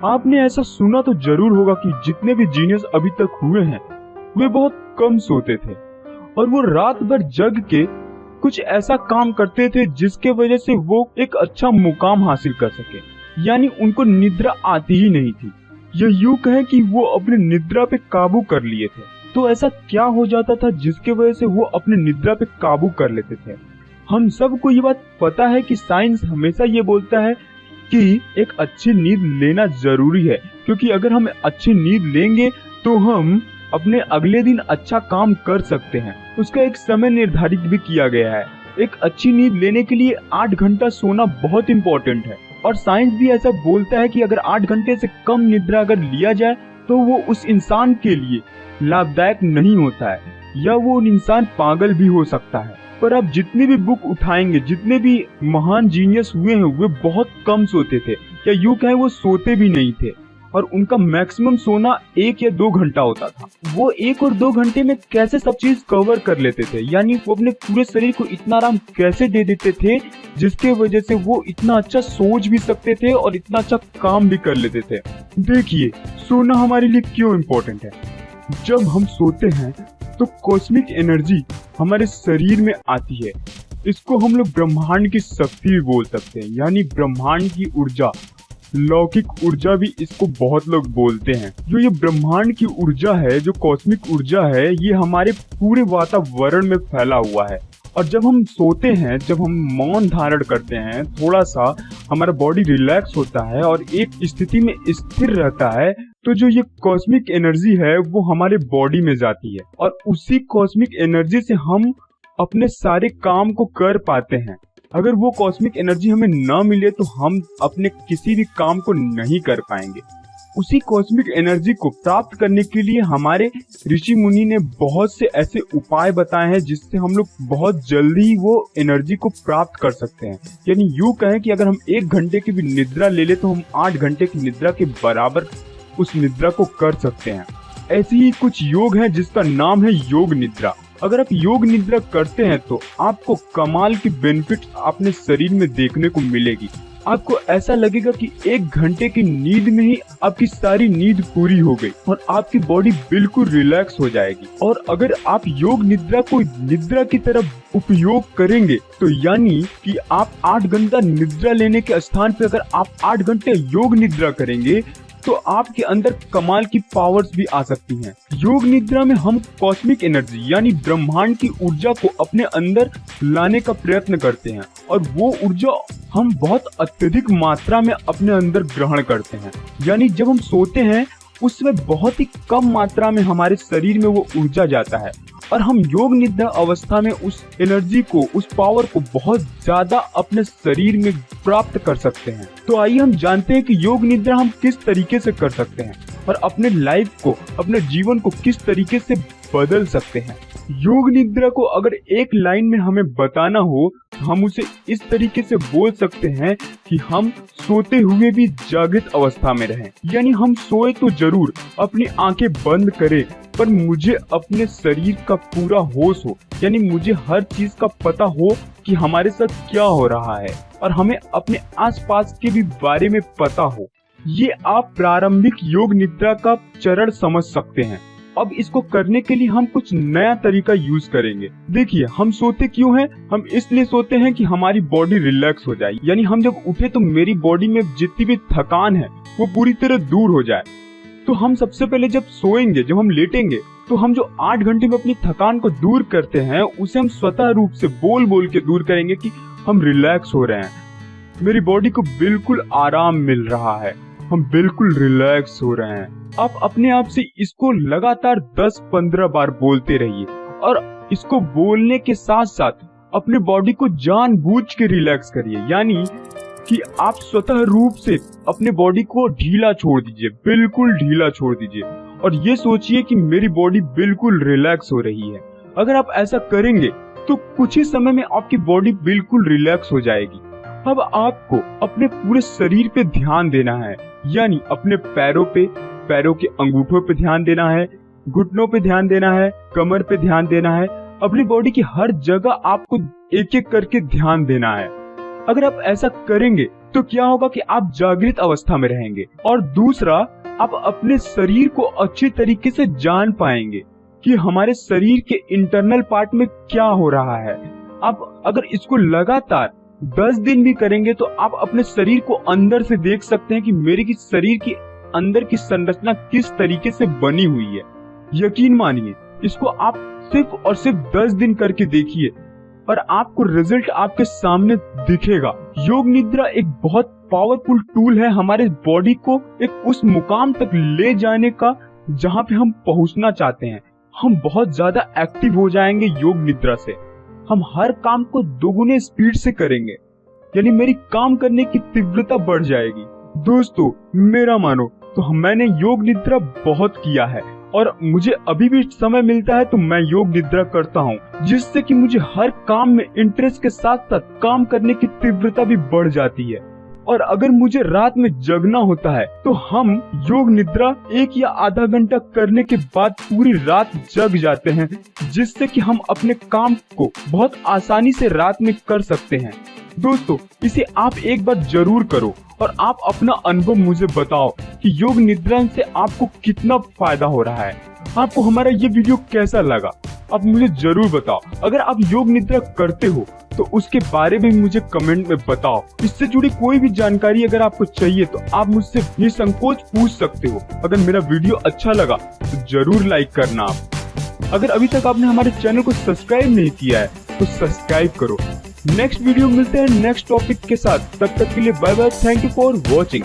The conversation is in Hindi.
आपने ऐसा सुना तो जरूर होगा कि जितने भी जीनियस अभी तक हुए हैं वे बहुत कम सोते थे और वो रात भर जग के कुछ ऐसा काम करते थे जिसके वजह से वो एक अच्छा मुकाम हासिल कर सके। यानी उनको निद्रा आती ही नहीं थी, या यूं कहें कि वो अपने निद्रा पे काबू कर लिए थे। तो ऐसा क्या हो जाता था जिसके वजह से वो अपने निद्रा पे काबू कर लेते थे? हम सबको ये बात पता है कि साइंस हमेशा ये बोलता है कि एक अच्छी नींद लेना जरूरी है, क्योंकि अगर हम अच्छी नींद लेंगे तो हम अपने अगले दिन अच्छा काम कर सकते हैं। उसका एक समय निर्धारित भी किया गया है। एक अच्छी नींद लेने के लिए 8 घंटा सोना बहुत इम्पोर्टेंट है, और साइंस भी ऐसा बोलता है कि अगर 8 घंटे से कम निद्रा अगर लिया जाए तो वो उस इंसान के लिए लाभदायक नहीं होता है, या वो इंसान पागल भी हो सकता है। पर आप जितनी भी बुक उठाएंगे, जितने भी महान जीनियस हुए हैं, वे बहुत कम सोते थे, या यूं कहें वो सोते भी नहीं थे, और उनका मैक्सिमम सोना 1 या 2 घंटा होता था। वो 1 और 2 घंटे में कैसे सब चीज कवर कर लेते थे, यानी वो अपने पूरे शरीर को इतना आराम कैसे दे देते थे जिसके वजह से वो इतना अच्छा सोच भी सकते थे और इतना अच्छा काम भी कर लेते थे। देखिए, सोना हमारे लिए क्यों इम्पोर्टेंट है। जब हम सोते हैं तो कॉस्मिक एनर्जी हमारे शरीर में आती है। इसको हम लोग ब्रह्मांड की शक्ति भी बोल सकते हैं, यानी ब्रह्मांड की ऊर्जा, लौकिक ऊर्जा भी इसको बहुत लोग बोलते हैं। जो ये ब्रह्मांड की ऊर्जा है, जो कॉस्मिक ऊर्जा है, ये हमारे पूरे वातावरण में फैला हुआ है। और जब हम सोते हैं, जब हम मौन धारण करते हैं, थोड़ा सा हमारा बॉडी रिलैक्स होता है और एक स्थिति में स्थिर रहता है, तो जो ये कॉस्मिक एनर्जी है वो हमारे बॉडी में जाती है, और उसी कॉस्मिक एनर्जी से हम अपने सारे काम को कर पाते हैं। अगर वो कॉस्मिक एनर्जी हमें न मिले तो हम अपने किसी भी काम को नहीं कर पाएंगे। उसी कॉस्मिक एनर्जी को प्राप्त करने के लिए हमारे ऋषि मुनि ने बहुत से ऐसे उपाय बताए हैं जिससे हम लोग बहुत जल्दी वो एनर्जी को प्राप्त कर सकते हैं। यानी यूं कहें कि अगर हम 1 घंटे की भी निद्रा ले ले तो हम 8 घंटे की निद्रा के बराबर उस निद्रा को कर सकते हैं। ऐसे ही कुछ योग है जिसका नाम है योग निद्रा। अगर आप योग निद्रा करते हैं तो आपको कमाल की बेनिफिट अपने शरीर में देखने को मिलेगी। आपको ऐसा लगेगा कि 1 घंटे की नींद में ही आपकी सारी नींद पूरी हो गई और आपकी बॉडी बिल्कुल रिलैक्स हो जाएगी। और अगर आप योग निद्रा को निद्रा की तरफ उपयोग करेंगे तो यानी कि आप 8 घंटा निद्रा लेने के स्थान पे अगर आप 8 घंटे योग निद्रा करेंगे तो आपके अंदर कमाल की पावर्स भी आ सकती हैं। योग निद्रा में हम कॉस्मिक एनर्जी यानी ब्रह्मांड की ऊर्जा को अपने अंदर लाने का प्रयत्न करते हैं, और वो ऊर्जा हम बहुत अत्यधिक मात्रा में अपने अंदर ग्रहण करते हैं। यानी जब हम सोते हैं उसमें बहुत ही कम मात्रा में हमारे शरीर में वो ऊर्जा जाता है, और हम योग निद्रा अवस्था में उस एनर्जी को, उस पावर को बहुत ज्यादा अपने शरीर में प्राप्त कर सकते हैं। तो आइए हम जानते हैं कि योग निद्रा हम किस तरीके से कर सकते हैं और अपने लाइफ को, अपने जीवन को किस तरीके से बदल सकते हैं। योग निद्रा को अगर एक लाइन में हमें बताना हो तो हम उसे इस तरीके से बोल सकते हैं कि हम सोते हुए भी जागृत अवस्था में रहें। यानी हम सोए तो जरूर, अपनी आंखें बंद करें, पर मुझे अपने शरीर का पूरा होश हो, यानी मुझे हर चीज का पता हो कि हमारे साथ क्या हो रहा है, और हमें अपने आसपास के भी बारे में पता हो। ये आप प्रारंभिक योग निद्रा का चरण समझ सकते हैं। अब इसको करने के लिए हम कुछ नया तरीका यूज करेंगे। देखिए, हम सोते क्यों हैं? हम इसलिए सोते हैं कि हमारी बॉडी रिलैक्स हो जाए, यानी हम जब उठे तो मेरी बॉडी में जितनी भी थकान है वो पूरी तरह दूर हो जाए। तो हम सबसे पहले जब सोएंगे, जब हम लेटेंगे, तो हम जो 8 घंटे में अपनी थकान को दूर करते हैं उसे हम स्वतः रूप से बोल बोल के दूर करेंगे कि हम रिलैक्स हो रहे हैं, मेरी बॉडी को बिल्कुल आराम मिल रहा है, हम बिल्कुल रिलैक्स हो रहे हैं। आप अपने आप से इसको लगातार 10-15 बार बोलते रहिए, और इसको बोलने के साथ साथ अपने बॉडी को जानबूझ के रिलैक्स करिए, यानी कि आप स्वतः रूप से अपने बॉडी को ढीला छोड़ दीजिए, बिल्कुल ढीला छोड़ दीजिए, और ये सोचिए कि मेरी बॉडी बिल्कुल रिलैक्स हो रही है। अगर आप ऐसा करेंगे तो कुछ ही समय में आपकी बॉडी बिल्कुल रिलैक्स हो जाएगी। अब आपको अपने पूरे शरीर पे ध्यान देना है, यानी अपने पैरों पे, पैरों के अंगूठों पे ध्यान देना है, घुटनों पे ध्यान देना है, कमर पे ध्यान देना है। अपनी बॉडी की हर जगह आपको एक एक करके ध्यान देना है। अगर आप ऐसा करेंगे तो क्या होगा कि आप जागृत अवस्था में रहेंगे, और दूसरा आप अपने शरीर को अच्छी तरीके से जान पाएंगे कि हमारे शरीर के इंटरनल पार्ट में क्या हो रहा है। आप अगर इसको लगातार 10 दिन भी करेंगे तो आप अपने शरीर को अंदर से देख सकते हैं कि मेरे की शरीर की अंदर की संरचना किस तरीके से बनी हुई है। यकीन मानिए, इसको आप सिर्फ और सिर्फ 10 दिन करके देखिए और आपको रिजल्ट आपके सामने दिखेगा। योग निद्रा एक बहुत पावरफुल टूल है हमारे बॉडी को एक उस मुकाम तक ले जाने का जहाँ पे हम पहुँचना चाहते हैं। हम बहुत ज्यादा एक्टिव हो जाएंगे योग निद्रा से। हम हर काम को दोगुने स्पीड से करेंगे, यानी मेरी काम करने की तीव्रता बढ़ जाएगी। दोस्तों, मेरा मानो तो मैंने योग निद्रा बहुत किया है और मुझे अभी भी समय मिलता है तो मैं योग निद्रा करता हूँ, जिससे कि मुझे हर काम में इंटरेस्ट के साथ साथ काम करने की तीव्रता भी बढ़ जाती है। और अगर मुझे रात में जगना होता है तो हम योग निद्रा 1 या आधा घंटा करने के बाद पूरी रात जग जाते हैं, जिससे कि हम अपने काम को बहुत आसानी से रात में कर सकते हैं। दोस्तों, इसे आप एक बार जरूर करो और आप अपना अनुभव मुझे बताओ कि योग निद्रा से आपको कितना फायदा हो रहा है। आपको हमारा ये वीडियो कैसा लगा, आप मुझे जरूर बताओ। अगर आप योग निद्रा करते हो तो उसके बारे में मुझे कमेंट में बताओ। इससे जुड़ी कोई भी जानकारी अगर आपको चाहिए तो आप मुझसे निसंकोच पूछ सकते हो। अगर मेरा वीडियो अच्छा लगा तो जरूर लाइक करना। आप अगर अभी तक आपने हमारे चैनल को सब्सक्राइब नहीं किया है तो सब्सक्राइब करो। नेक्स्ट वीडियो मिलते हैं नेक्स्ट टॉपिक के साथ। तब तक के लिए bye bye. Thank you for watching.